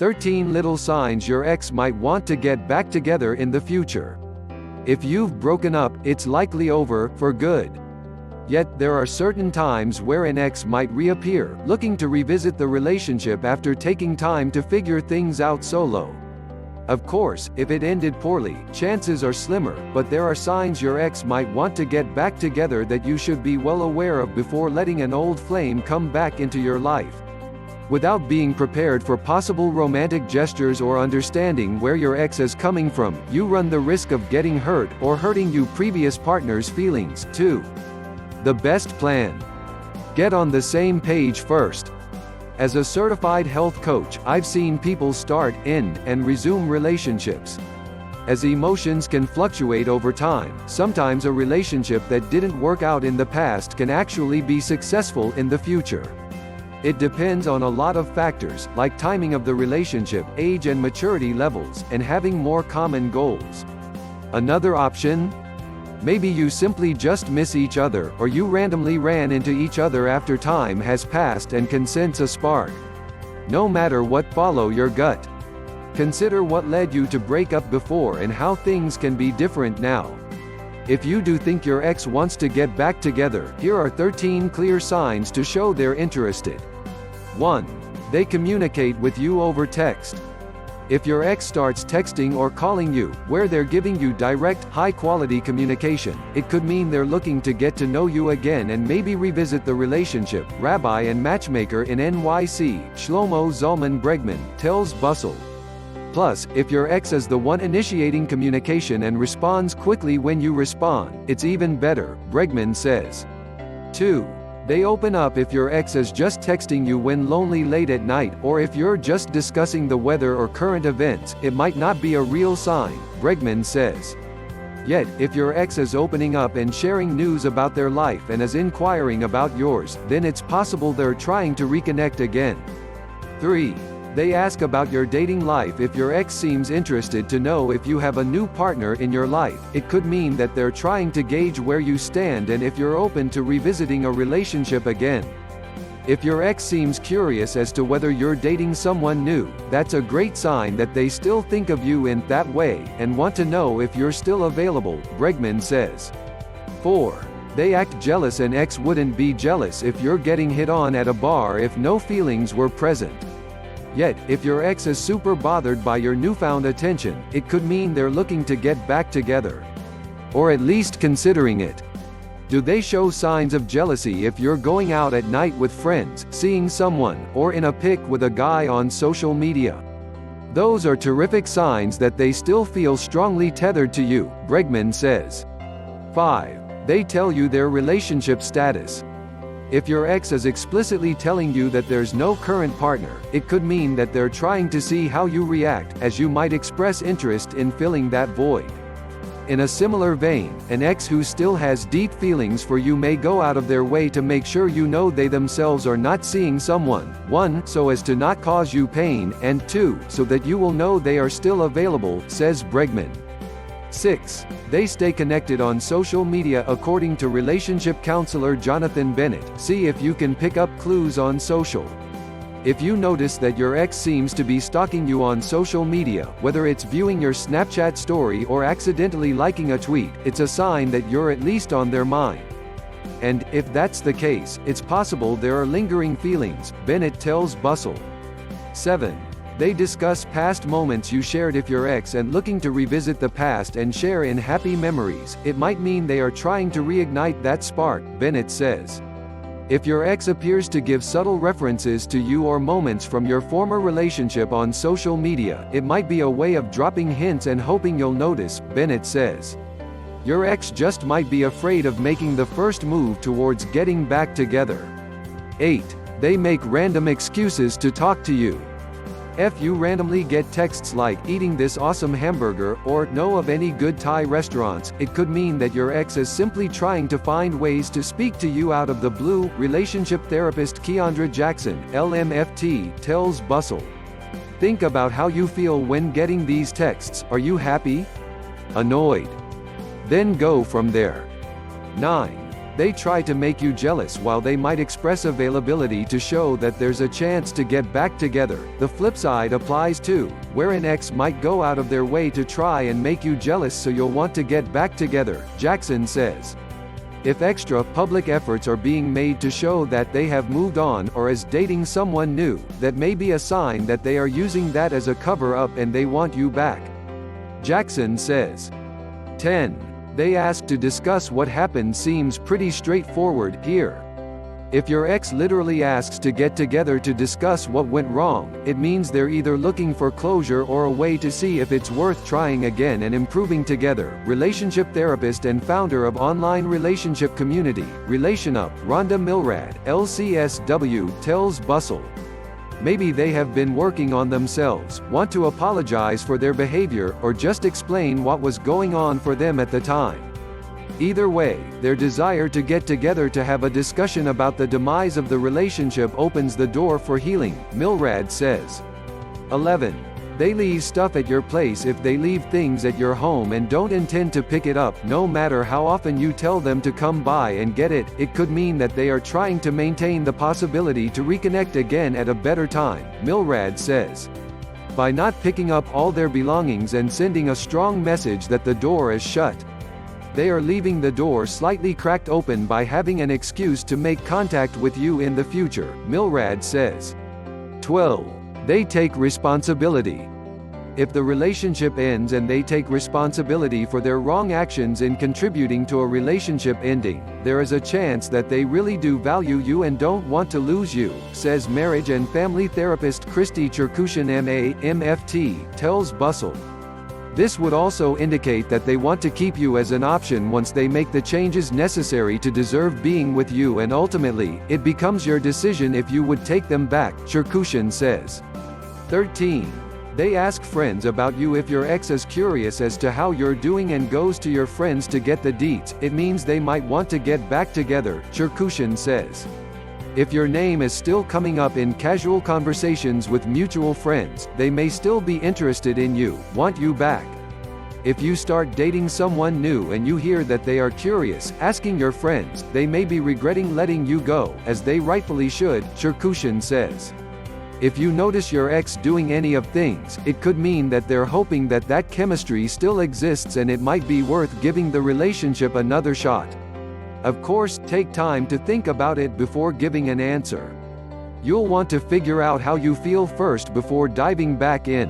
13 little signs your ex might want to get back together in the future. If you've broken up, it's likely over, for good. Yet, there are certain times where an ex might reappear, looking to revisit the relationship after taking time to figure things out solo. Of course, if it ended poorly, chances are slimmer, but there are signs your ex might want to get back together that you should be well aware of before letting an old flame come back into your life. Without being prepared for possible romantic gestures or understanding where your ex is coming from, you run the risk of getting hurt, or hurting your previous partner's feelings, too. The best plan. Get on the same page first. As a certified health coach, I've seen people start, end, and resume relationships. As emotions can fluctuate over time, sometimes a relationship that didn't work out in the past can actually be successful in the future. It depends on a lot of factors, like timing of the relationship, age and maturity levels, and having more common goals. Another option? Maybe you simply just miss each other, or you randomly ran into each other after time has passed and can sense a spark. No matter what, follow your gut. Consider what led you to break up before and how things can be different now. If you do think your ex wants to get back together, here are 13 clear signs to show they're interested. 1. They communicate with you over text. If your ex starts texting or calling you, where they're giving you direct, high-quality communication, it could mean they're looking to get to know you again and maybe revisit the relationship. Rabbi and matchmaker in NYC, Shlomo Zalman Bregman, tells Bustle. Plus, if your ex is the one initiating communication and responds quickly when you respond, it's even better, Bregman says. 2. They open up if your ex is just texting you when lonely late at night, or if you're just discussing the weather or current events, it might not be a real sign, Bregman says. Yet, if your ex is opening up and sharing news about their life and is inquiring about yours, then it's possible they're trying to reconnect again. 3. They ask about your dating life. If your ex seems interested to know if you have a new partner in your life, it could mean that they're trying to gauge where you stand and if you're open to revisiting a relationship again. If your ex seems curious as to whether you're dating someone new, that's a great sign that they still think of you in that way, and want to know if you're still available, Bregman says. 4. They act jealous. An ex wouldn't be jealous if you're getting hit on at a bar if no feelings were present. Yet, if your ex is super bothered by your newfound attention, it could mean they're looking to get back together. Or at least considering it. Do they show signs of jealousy if you're going out at night with friends, seeing someone, or in a pic with a guy on social media? Those are terrific signs that they still feel strongly tethered to you, Bregman says. 5. They tell you their relationship status. If your ex is explicitly telling you that there's no current partner, it could mean that they're trying to see how you react, as you might express interest in filling that void. In a similar vein, an ex who still has deep feelings for you may go out of their way to make sure you know they themselves are not seeing someone, 1, so as to not cause you pain, and 2, so that you will know they are still available, says Bregman. 6. They stay connected on social media. According to relationship counselor Jonathan Bennett, see if you can pick up clues on social. If you notice that your ex seems to be stalking you on social media, whether it's viewing your Snapchat story or accidentally liking a tweet, it's a sign that you're at least on their mind. And, if that's the case, it's possible there are lingering feelings, Bennett tells Bustle. 7. They discuss past moments you shared. If your ex is looking to revisit the past and share in happy memories, it might mean they are trying to reignite that spark, Bennett says. If your ex appears to give subtle references to you or moments from your former relationship on social media, it might be a way of dropping hints and hoping you'll notice, Bennett says. Your ex just might be afraid of making the first move towards getting back together. 8. They make random excuses to talk to you. If you randomly get texts like, eating this awesome hamburger, or, know of any good Thai restaurants, it could mean that your ex is simply trying to find ways to speak to you out of the blue, relationship therapist Keandra Jackson, LMFT, tells Bustle. Think about how you feel when getting these texts. Are you happy? Annoyed? Then go from there. 9. They try to make you jealous while they might express availability to show that there's a chance to get back together. The flip side applies too, where an ex might go out of their way to try and make you jealous so you'll want to get back together, Jackson says. If extra public efforts are being made to show that they have moved on or is dating someone new, that may be a sign that they are using that as a cover-up and they want you back. Jackson says. 10. They ask to discuss what happened seems pretty straightforward here. If your ex literally asks to get together to discuss what went wrong, it means they're either looking for closure or a way to see if it's worth trying again and improving together. Relationship therapist and founder of online relationship community, RelationUp, Rhonda Milrad, LCSW, tells Bustle. Maybe they have been working on themselves, want to apologize for their behavior, or just explain what was going on for them at the time. Either way, their desire to get together to have a discussion about the demise of the relationship opens the door for healing, Milrad says. 11. They leave stuff at your place. If they leave things at your home and don't intend to pick it up, no matter how often you tell them to come by and get it, it could mean that they are trying to maintain the possibility to reconnect again at a better time, Milrad says. By not picking up all their belongings and sending a strong message that the door is shut, they are leaving the door slightly cracked open by having an excuse to make contact with you in the future, Milrad says. 12. They take responsibility. If the relationship ends and they take responsibility for their wrong actions in contributing to a relationship ending, there is a chance that they really do value you and don't want to lose you, says marriage and family therapist Christy Cherkushin MA, MFT, tells Bustle. This would also indicate that they want to keep you as an option once they make the changes necessary to deserve being with you, and ultimately, it becomes your decision if you would take them back, Cherkushin says. 13. They ask friends about you. If your ex is curious as to how you're doing and goes to your friends to get the deets, it means they might want to get back together, Cherkushin says. If your name is still coming up in casual conversations with mutual friends, they may still be interested in you, want you back. If you start dating someone new and you hear that they are curious, asking your friends, they may be regretting letting you go, as they rightfully should, Cherkushin says. If you notice your ex doing any of things, it could mean that they're hoping that that chemistry still exists and it might be worth giving the relationship another shot. Of course, take time to think about it before giving an answer. You'll want to figure out how you feel first before diving back in.